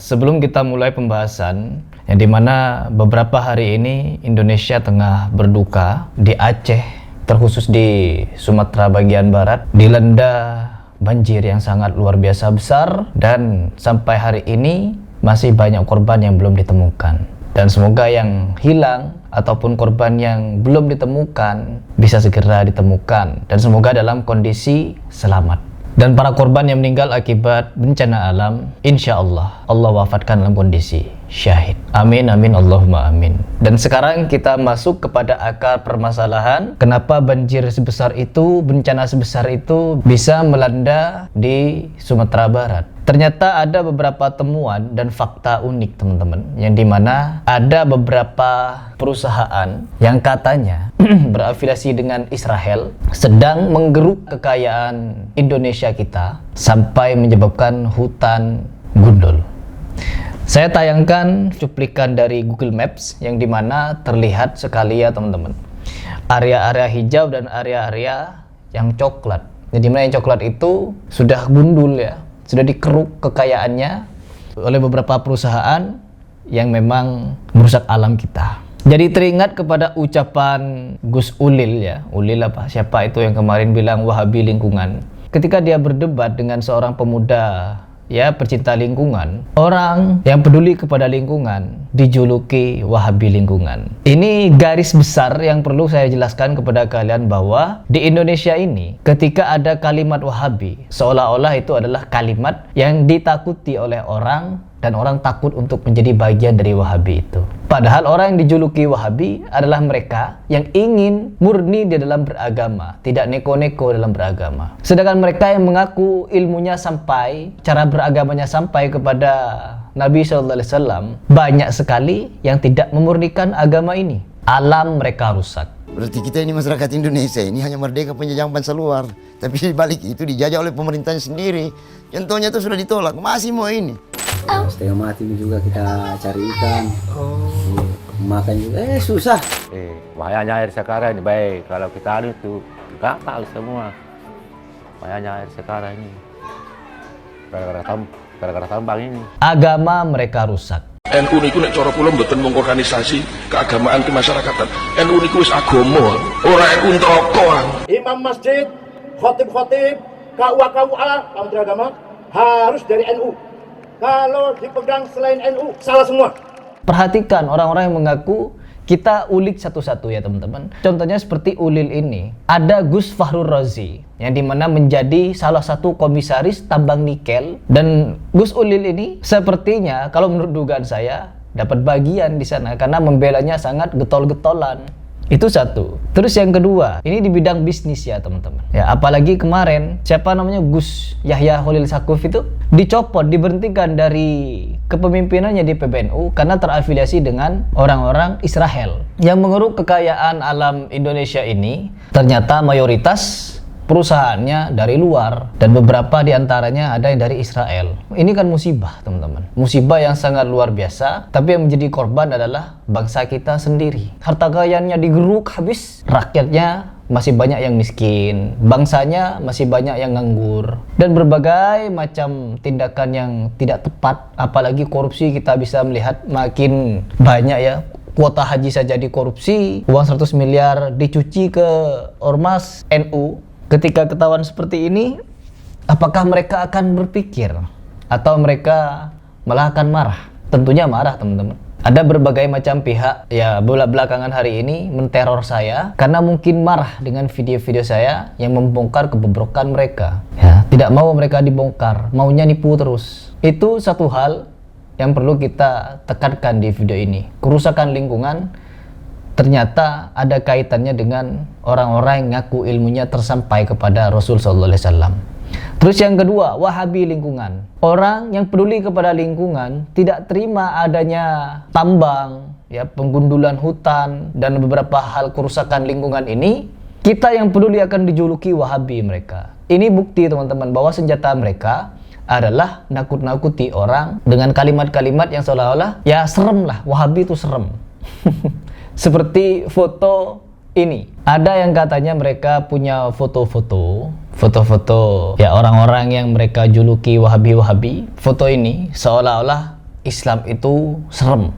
Sebelum kita mulai pembahasan, yang dimana beberapa hari ini Indonesia tengah berduka di Aceh, terkhusus di Sumatera bagian barat, dilanda banjir yang sangat luar biasa besar, dan sampai hari ini masih banyak korban yang belum ditemukan. Dan semoga yang hilang ataupun korban yang belum ditemukan bisa segera ditemukan, dan semoga dalam kondisi selamat. Dan para korban yang meninggal akibat bencana alam, insya Allah wafatkan dalam kondisi syahid. Amin, amin, Allahumma amin. Dan sekarang kita masuk kepada akar permasalahan. Kenapa banjir sebesar itu, bencana sebesar itu bisa melanda di Sumatera Barat? Ternyata ada beberapa temuan dan fakta unik, teman-teman, yang dimana ada beberapa perusahaan yang katanya berafiliasi dengan Israel sedang menggeruk kekayaan Indonesia kita sampai menyebabkan hutan gundul. Saya tayangkan cuplikan dari Google Maps yang dimana terlihat sekali ya teman-teman, area-area hijau dan area-area yang coklat. Jadi dimana yang coklat itu sudah gundul ya, sudah dikeruk kekayaannya oleh beberapa perusahaan yang memang merusak alam kita. Jadi teringat kepada ucapan Gus Ulil ya, Ulil apa? Siapa itu yang kemarin bilang Wahabi lingkungan? Ketika dia berdebat dengan seorang pemuda ya pecinta lingkungan, orang yang peduli kepada lingkungan dijuluki Wahabi lingkungan. Ini garis besar yang perlu saya jelaskan kepada kalian bahwa di Indonesia ini ketika ada kalimat Wahabi, seolah-olah itu adalah kalimat yang ditakuti oleh orang dan orang takut untuk menjadi bagian dari Wahabi itu. Padahal orang yang dijuluki Wahabi adalah mereka yang ingin murni di dalam beragama, tidak neko-neko dalam beragama. Sedangkan mereka yang mengaku ilmunya sampai, cara beragamanya sampai kepada Nabi SAW, banyak sekali yang tidak memurnikan agama ini. Alam mereka rusak. Berarti kita ini masyarakat Indonesia ini hanya merdeka penjajahan bangsa luar, tapi di balik itu dijajah oleh pemerintahnya sendiri. Contohnya itu sudah ditolak, masih mau ini. Setengah mati juga kita cari ikan. Makan juga susah. Bahayanya air sekarang ini baik, kalau kita anu itu gatal semua. Bahayanya air sekarang ini gara-gara tambang ini. Agama mereka rusak. NU niku nek cara kula mboten mung organisasi keagamaan kemasyarakatan. NU niku wis agama, ora NU neraka. Imam masjid, khotib-khotib, KUA, Kementerian Agama harus dari NU. Kalau dipegang selain NU, salah semua. Perhatikan orang-orang yang mengaku, kita ulik satu-satu ya teman-teman. Contohnya seperti Ulil ini. Ada Gus Fahrul Razi, yang dimana menjadi salah satu komisaris tambang nikel. Dan Gus Ulil ini sepertinya, kalau menurut dugaan saya, dapat bagian di sana karena membelanya sangat getol-getolan. Itu satu. Terus yang kedua, ini di bidang bisnis ya teman-teman. Ya, apalagi kemarin siapa namanya Gus Yahya Holil Sakuf itu dicopot, diberhentikan dari kepemimpinannya di PBNU karena terafiliasi dengan orang-orang Israel yang mengeruk kekayaan alam Indonesia ini. Ternyata mayoritas perusahaannya dari luar dan beberapa diantaranya ada yang dari Israel. Ini kan musibah teman-teman, musibah yang sangat luar biasa, tapi yang menjadi korban adalah bangsa kita sendiri. Harta kekayaannya digeruk habis, rakyatnya masih banyak yang miskin, bangsanya masih banyak yang nganggur, dan berbagai macam tindakan yang tidak tepat. Apalagi korupsi, kita bisa melihat makin banyak ya. Kuota haji saja dikorupsi, uang 100 miliar dicuci ke ormas NU. Ketika ketahuan seperti ini, apakah mereka akan berpikir atau mereka malah akan marah? Tentunya marah teman-teman. Ada berbagai macam pihak ya belakangan hari ini menteror saya karena mungkin marah dengan video-video saya yang membongkar kebobrokan mereka. Ya, tidak mau mereka dibongkar, maunya nipu terus. Itu satu hal yang perlu kita tekankan di video ini. Kerusakan lingkungan ternyata ada kaitannya dengan orang-orang yang ngaku ilmunya tersampai kepada Rasul sallallahu alaihi wasallam. Terus yang kedua, Wahabi lingkungan. Orang yang peduli kepada lingkungan tidak terima adanya tambang, ya penggundulan hutan dan beberapa hal kerusakan lingkungan ini. Kita yang peduli akan dijuluki Wahabi mereka. Ini bukti teman-teman bahwa senjata mereka adalah nakut-nakuti orang dengan kalimat-kalimat yang seolah-olah ya serem lah, Wahabi itu serem. Seperti foto ini. Ada yang katanya mereka punya foto-foto ya orang-orang yang mereka juluki Wahabi-Wahabi. Foto ini seolah-olah Islam itu serem,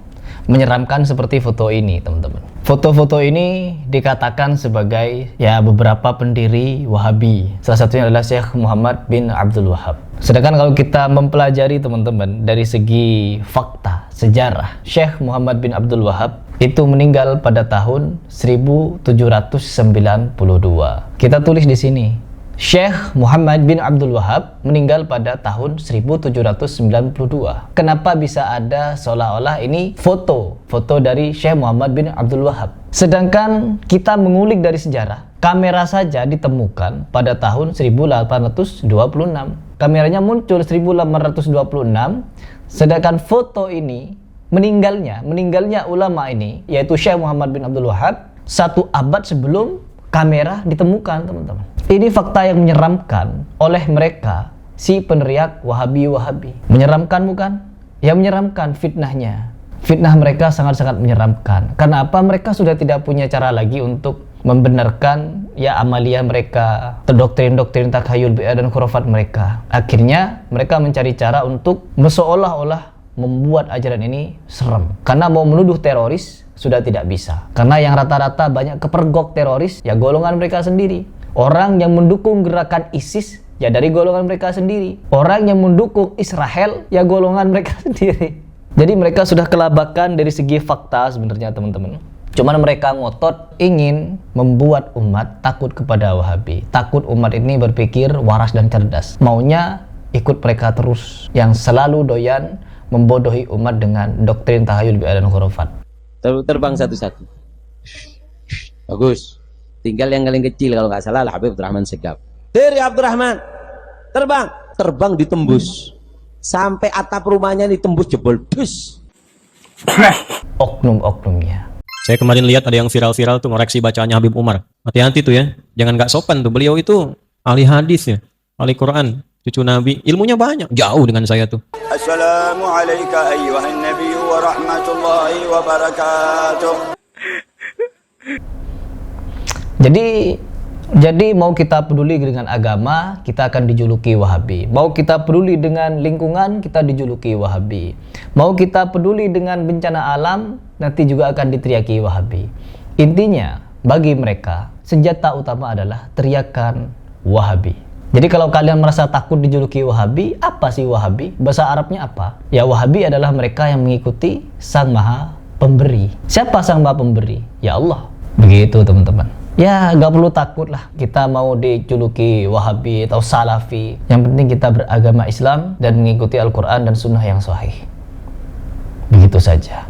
menyeramkan seperti foto ini, teman-teman. Foto-foto ini dikatakan sebagai ya beberapa pendiri Wahabi. Salah satunya adalah Syekh Muhammad bin Abdul Wahab. Sedangkan kalau kita mempelajari, teman-teman, dari segi fakta, sejarah, Syekh Muhammad bin Abdul Wahab itu meninggal pada tahun 1792. Kita tulis di sini, Syekh Muhammad bin Abdul Wahab meninggal pada tahun 1792. Kenapa bisa ada seolah-olah ini foto dari Syekh Muhammad bin Abdul Wahab? Sedangkan kita mengulik dari sejarah, kamera saja ditemukan pada tahun 1826. Kameranya muncul 1826, sedangkan foto ini meninggalnya ulama ini, yaitu Syekh Muhammad bin Abdul Wahab, 1 abad sebelum kamera ditemukan, teman-teman. Ini fakta yang menyeramkan oleh mereka, si peneriak Wahabi. Menyeramkan bukan? Ya menyeramkan fitnahnya. Fitnah mereka sangat-sangat menyeramkan. Karena apa? Mereka sudah tidak punya cara lagi untuk membenarkan ya amalia mereka, doktrin-doktrin takhayul bi'ah dan khurafat mereka. Akhirnya mereka mencari cara untuk seolah-olah membuat ajaran ini serem. Karena mau menuduh teroris sudah tidak bisa. Karena yang rata-rata banyak kepergok teroris ya golongan mereka sendiri. Orang yang mendukung gerakan ISIS ya dari golongan mereka sendiri. Orang yang mendukung Israel ya golongan mereka sendiri. Jadi mereka sudah kelabakan dari segi fakta sebenarnya, teman-teman. Cuman mereka ngotot ingin membuat umat takut kepada Wahabi. Takut umat ini berpikir waras dan cerdas. Maunya ikut mereka terus, yang selalu doyan membodohi umat dengan doktrin tahayul bi'ah dan khurafat. Terbang satu-satu. Bagus. Tinggal yang paling kecil kalau nggak salah Habib Abdurrahman Segaf. Dari Abdurrahman, terbang ditembus sampai atap rumahnya ditembus jebol dus. Oknum-oknumnya. Saya kemarin lihat ada yang viral-viral tuh ngoreksi bacaannya Habib Umar. Hati-hati tuh ya, jangan nggak sopan tuh. Beliau itu ahli hadis ya, ahli Quran, cucu Nabi, ilmunya banyak, jauh dengan saya tuh. Assalamualaikum ayyuhan nabiy wa rahmatullahi wa barakatuh. Jadi mau kita peduli dengan agama, kita akan dijuluki Wahabi. Mau kita peduli dengan lingkungan, kita dijuluki Wahabi. Mau kita peduli dengan bencana alam, nanti juga akan diteriaki Wahabi. Intinya, bagi mereka, senjata utama adalah teriakan Wahabi. Jadi kalau kalian merasa takut dijuluki Wahabi, apa sih Wahabi? Bahasa Arabnya apa? Ya Wahabi adalah mereka yang mengikuti Sang Maha Pemberi. Siapa Sang Maha Pemberi? Ya Allah. Begitu, teman-teman. Ya gak perlu takut lah kita mau dijuluki Wahabi atau Salafi. Yang penting kita beragama Islam dan mengikuti Al-Quran dan Sunnah yang sahih. Begitu saja.